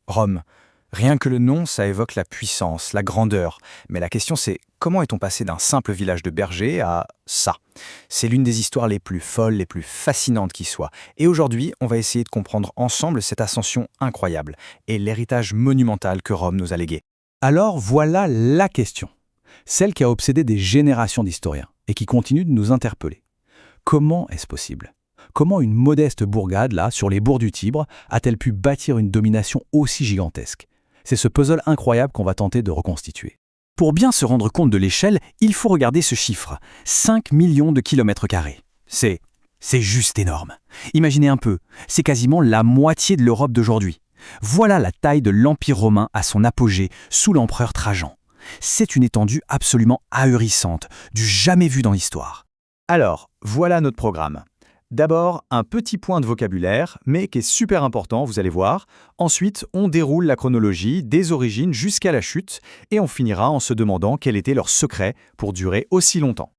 Rome. Rien que le nom, ça évoque la puissance, la grandeur. Mais la question c'est, comment est-on passé d'un simple village de bergers à ça? C'est l'une des histoires les plus folles, les plus fascinantes qui soit. Et aujourd'hui, on va essayer de comprendre ensemble cette ascension incroyable et l'héritage monumental que Rome nous a légué. Alors voilà la question, celle qui a obsédé des générations d'historiens et qui continue de nous interpeller. Comment est-ce possible? Comment une modeste bourgade, là, sur les bords du Tibre, a-t-elle pu bâtir une domination aussi gigantesque? C'est ce puzzle incroyable qu'on va tenter de reconstituer. Pour bien se rendre compte de l'échelle, il faut regarder ce chiffre, 5 millions de kilomètres carrés. C'est juste énorme. Imaginez un peu, c'est quasiment la moitié de l'Europe d'aujourd'hui. Voilà la taille de l'Empire romain à son apogée sous l'empereur Trajan. C'est une étendue absolument ahurissante, du jamais vu dans l'histoire. Alors, voilà notre programme. D'abord, un petit point de vocabulaire, mais qui est super important, vous allez voir. Ensuite, on déroule la chronologie des origines jusqu'à la chute, et on finira en se demandant quel était leur secret pour durer aussi longtemps.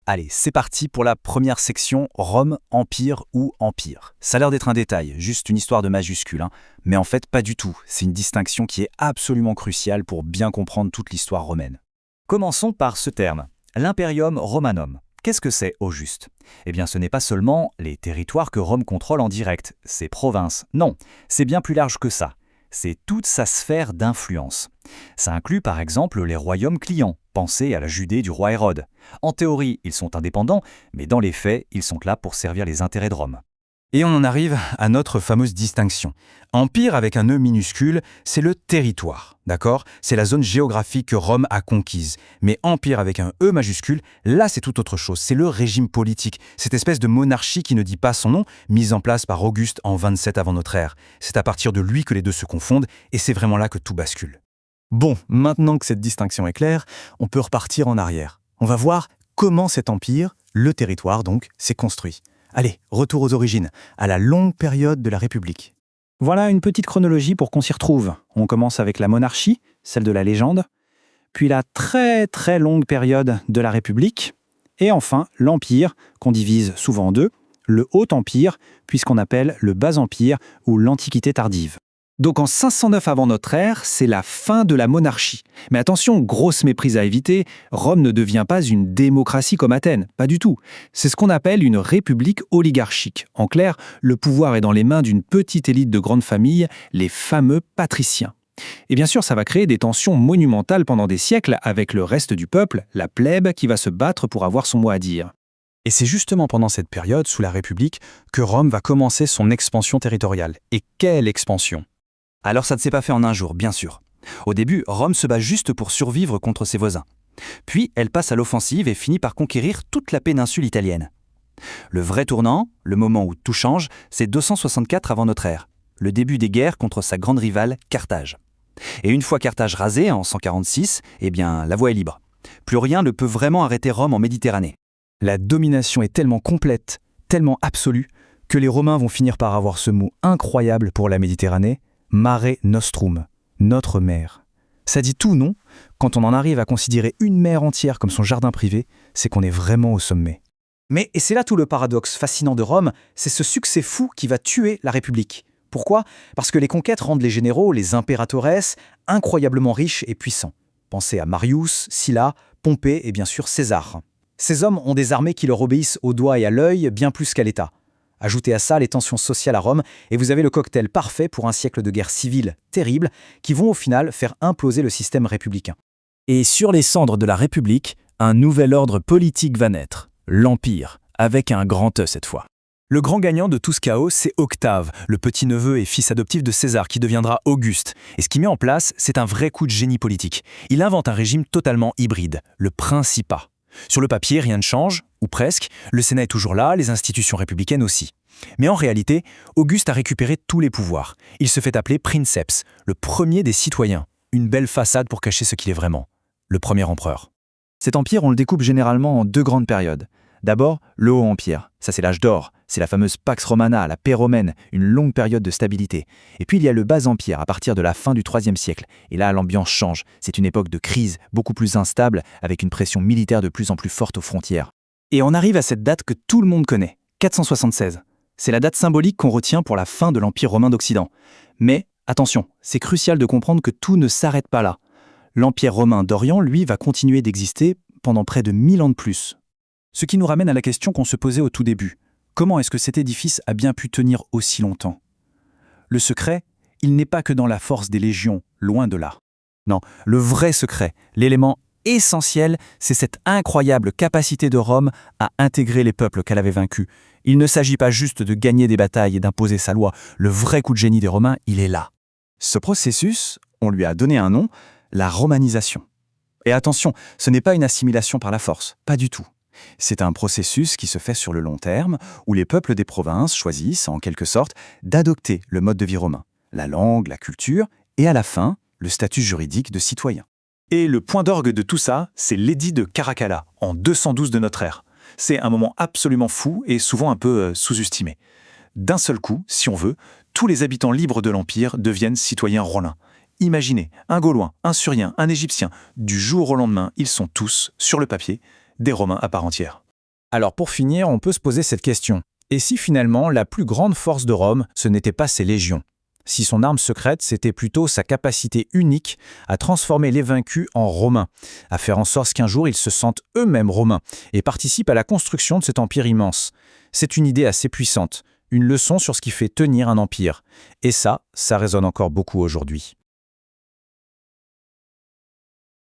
Allez, c'est parti pour la première section, Rome, Empire ou Empire. Ça a l'air d'être un détail, juste une histoire de majuscule, mais en fait pas du tout. C'est une distinction qui est absolument cruciale pour bien comprendre toute l'histoire romaine. Commençons par ce terme, l'Imperium Romanum. Qu'est-ce que c'est au juste? Eh bien, ce n'est pas seulement les territoires que Rome contrôle en direct, ses provinces. Non, c'est bien plus large que ça. C'est toute sa sphère d'influence. Ça inclut par exemple les royaumes clients. Pensez à la Judée du roi Hérode. En théorie, ils sont indépendants, mais dans les faits, ils sont là pour servir les intérêts de Rome. Et on en arrive à notre fameuse distinction. Empire avec un E minuscule, c'est le territoire, d'accord? C'est la zone géographique que Rome a conquise. Mais empire avec un E majuscule, là c'est tout autre chose, c'est le régime politique, cette espèce de monarchie qui ne dit pas son nom, mise en place par Auguste en 27 avant notre ère. C'est à partir de lui que les deux se confondent, et c'est vraiment là que tout bascule. Bon, maintenant que cette distinction est claire, on peut repartir en arrière. On va voir comment cet empire, le territoire donc, s'est construit. Allez, retour aux origines, à la longue période de la République. Voilà une petite chronologie pour qu'on s'y retrouve. On commence avec la monarchie, celle de la légende, puis la très très longue période de la République, et enfin l'Empire, qu'on divise souvent en deux, le Haut Empire, puisqu'on appelle le Bas Empire ou l'Antiquité tardive. Donc en 509 avant notre ère, c'est la fin de la monarchie. Mais attention, grosse méprise à éviter, Rome ne devient pas une démocratie comme Athènes, pas du tout. C'est ce qu'on appelle une république oligarchique. En clair, le pouvoir est dans les mains d'une petite élite de grandes familles, les fameux patriciens. Et bien sûr, ça va créer des tensions monumentales pendant des siècles avec le reste du peuple, la plèbe, qui va se battre pour avoir son mot à dire. Et c'est justement pendant cette période, sous la République, que Rome va commencer son expansion territoriale. Et quelle expansion! Alors ça ne s'est pas fait en un jour, bien sûr. Au début, Rome se bat juste pour survivre contre ses voisins. Puis elle passe à l'offensive et finit par conquérir toute la péninsule italienne. Le vrai tournant, le moment où tout change, c'est 264 avant notre ère, le début des guerres contre sa grande rivale, Carthage. Et une fois Carthage rasée en 146, eh bien la voie est libre. Plus rien ne peut vraiment arrêter Rome en Méditerranée. La domination est tellement complète, tellement absolue, que les Romains vont finir par avoir ce mot incroyable pour la Méditerranée, Mare Nostrum, notre mer. Ça dit tout, non? Quand on en arrive à considérer une mer entière comme son jardin privé, c'est qu'on est vraiment au sommet. Mais, et c'est là tout le paradoxe fascinant de Rome, c'est ce succès fou qui va tuer la République. Pourquoi? Parce que les conquêtes rendent les généraux, les imperatores, incroyablement riches et puissants. Pensez à Marius, Sylla, Pompée et bien sûr César. Ces hommes ont des armées qui leur obéissent au doigt et à l'œil bien plus qu'à l'État. Ajoutez à ça les tensions sociales à Rome et vous avez le cocktail parfait pour un siècle de guerre civile terrible qui vont au final faire imploser le système républicain. Et sur les cendres de la République, un nouvel ordre politique va naître, l'Empire, avec un grand E cette fois. Le grand gagnant de tout ce chaos, c'est Octave, le petit-neveu et fils adoptif de César qui deviendra Auguste. Et ce qu'il met en place, c'est un vrai coup de génie politique. Il invente un régime totalement hybride, le Principat. Sur le papier, rien ne change, ou presque, le Sénat est toujours là, les institutions républicaines aussi. Mais en réalité, Auguste a récupéré tous les pouvoirs. Il se fait appeler Princeps, le premier des citoyens. Une belle façade pour cacher ce qu'il est vraiment, le premier empereur. Cet empire, on le découpe généralement en deux grandes périodes. D'abord, le Haut Empire, ça c'est l'âge d'or, c'est la fameuse Pax Romana, la paix romaine, une longue période de stabilité. Et puis il y a le Bas Empire, à partir de la fin du IIIe siècle. Et là, l'ambiance change, c'est une époque de crise, beaucoup plus instable, avec une pression militaire de plus en plus forte aux frontières. Et on arrive à cette date que tout le monde connaît, 476. C'est la date symbolique qu'on retient pour la fin de l'Empire romain d'Occident. Mais Attention, c'est crucial de comprendre que tout ne s'arrête pas là. L'Empire romain d'Orient, lui, va continuer d'exister pendant près de 1000 ans de plus. Ce qui nous ramène à la question qu'on se posait au tout début. Comment est-ce que cet édifice a bien pu tenir aussi longtemps? Le secret, il n'est pas que dans la force des légions, loin de là. Non, le vrai secret, l'élément essentiel, c'est cette incroyable capacité de Rome à intégrer les peuples qu'elle avait vaincus. Il ne s'agit pas juste de gagner des batailles et d'imposer sa loi. Le vrai coup de génie des Romains, il est là. Ce processus, on lui a donné un nom, la romanisation. Et attention, ce n'est pas une assimilation par la force, pas du tout. C'est un processus qui se fait sur le long terme, où les peuples des provinces choisissent, en quelque sorte, d'adopter le mode de vie romain, la langue, la culture, et à la fin, le statut juridique de citoyen. Et le point d'orgue de tout ça, c'est l'édit de Caracalla, en 212 de notre ère. C'est un moment absolument fou et souvent un peu sous-estimé. D'un seul coup, si on veut, tous les habitants libres de l'Empire deviennent citoyens romains. Imaginez, un Gaulois, un Syrien, un Égyptien, du jour au lendemain, ils sont tous, sur le papier, des Romains à part entière. Alors pour finir, on peut se poser cette question. Et si finalement la plus grande force de Rome, ce n'était pas ses légions? Si son arme secrète, c'était plutôt sa capacité unique à transformer les vaincus en Romains, à faire en sorte qu'un jour ils se sentent eux-mêmes Romains et participent à la construction de cet empire immense. C'est une idée assez puissante, une leçon sur ce qui fait tenir un empire. Et ça résonne encore beaucoup aujourd'hui.